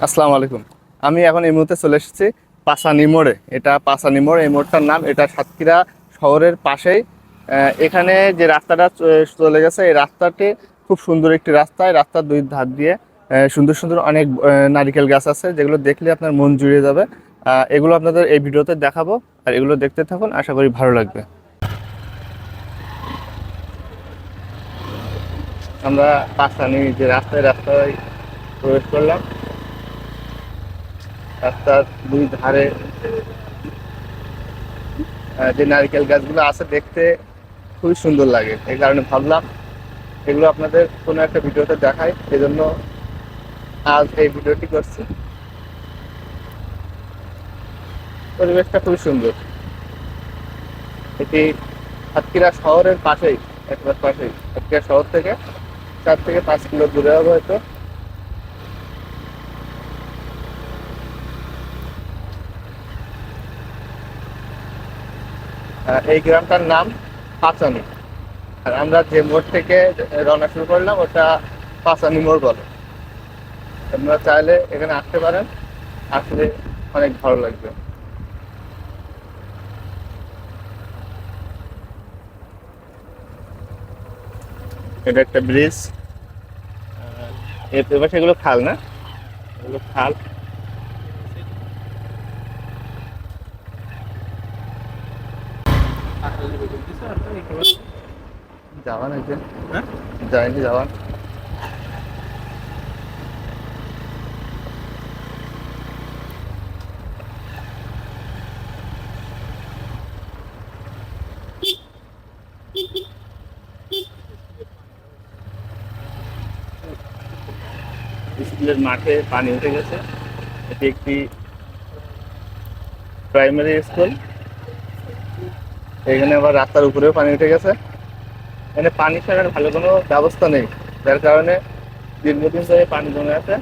আসসালামু আলাইকুম। আমি এখন এই মুহূর্তে চলে এসেছি পাসানি মোড়ে। এটা পাসানি মোড়, এই মোড়টার নাম। এটা সাতক্ষীরা শহরের পাশেই। এখানে যে রাস্তাটা চলে গেছে, এই রাস্তাটি খুব সুন্দর একটি রাস্তা। এই রাস্তার দুই ধার দিয়ে সুন্দর সুন্দর অনেক নারিকেল গাছ আছে, যেগুলো দেখলে আপনার মন জুড়ে যাবে। এগুলো আপনাদের এই ভিডিওতে দেখাবো, আর এগুলো দেখতে থাকুন, আশা করি ভালো লাগবে। আমরা পাসানি যে রাস্তায় প্রবেশ করলাম। রাস্তার দুই ধারে যে নারকেল গাছগুলো আছে, দেখতে খুবই সুন্দর লাগে। এই কারণে ভাবলাম এগুলো আপনাদের কোনো একটা ভিডিওতে দেখাই, সেজন্য আজ এই ভিডিওটি করছি। পরিবেশটা খুবই সুন্দর। এটি সাতক্ষীরা শহরের পাশেই, একবার পাশেই। সাতক্ষীরা শহর থেকে 4 থেকে 5 কিলো দূরে হবে হয়তো। এই গ্রামটার নাম পাঁচানি। আর আমরা যে মোড় থেকে রওনা শুরু করলাম, ওটা পাঁচানি মোড় বলে। আপনারা চাইলে এখানে আসতে পারেন, আসলে অনেক ভালো লাগবে। এটা একটা ব্রিজ। এর পাশে এগুলো খাল না? এগুলো খাল। যাওয়ান একদিন, যায়নি যাওয়ান। স্কুলের মাঠে পানি উঠে গেছে। এটি একটি প্রাইমারি স্কুল। এখানে আবার রাস্তার উপরেও পানি উঠে গেছে। এখানে পানি ছাড়ার ভালো কোনো ব্যবস্থা নেই, যার কারণে দীর্ঘদিন ধরে পানি জমে আছে।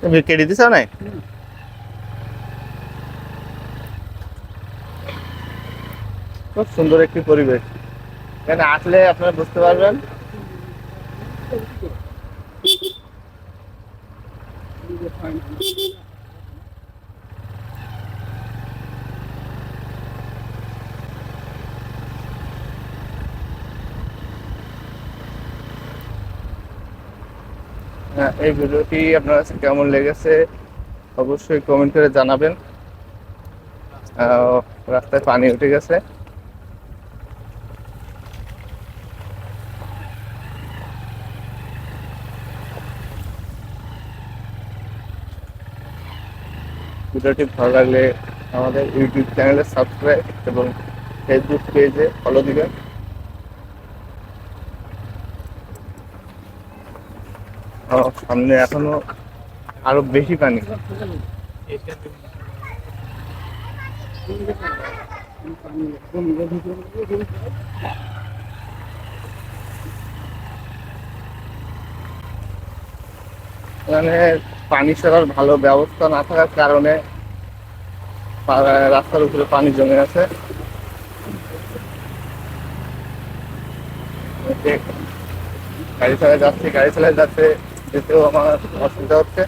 তুমি কেটে দিছ নাই? খুব সুন্দর একটি পরিবেশ। এখানে আসলে আপনারা বুঝতে পারবেন। এই ভিডিওটি আপনার কাছে কেমন লেগেছে অবশ্যই কমেন্ট করে জানাবেন। রাস্তায় পানি উঠে গেছে। ভিডিওটি ভালো লাগলে আমাদের ইউটিউব চ্যানেলে সাবস্ক্রাইব এবং ফেসবুক পেজে ফলো দিবেন। সামনে এখনো আরো বেশি পানি। মানে পানি ছাড়ার ভালো ব্যবস্থা না থাকার কারণে রাস্তার উপরে পানি জমে আছে। গাড়ি চালায় যাচ্ছে, যেতেও আমার অসুবিধা হচ্ছে।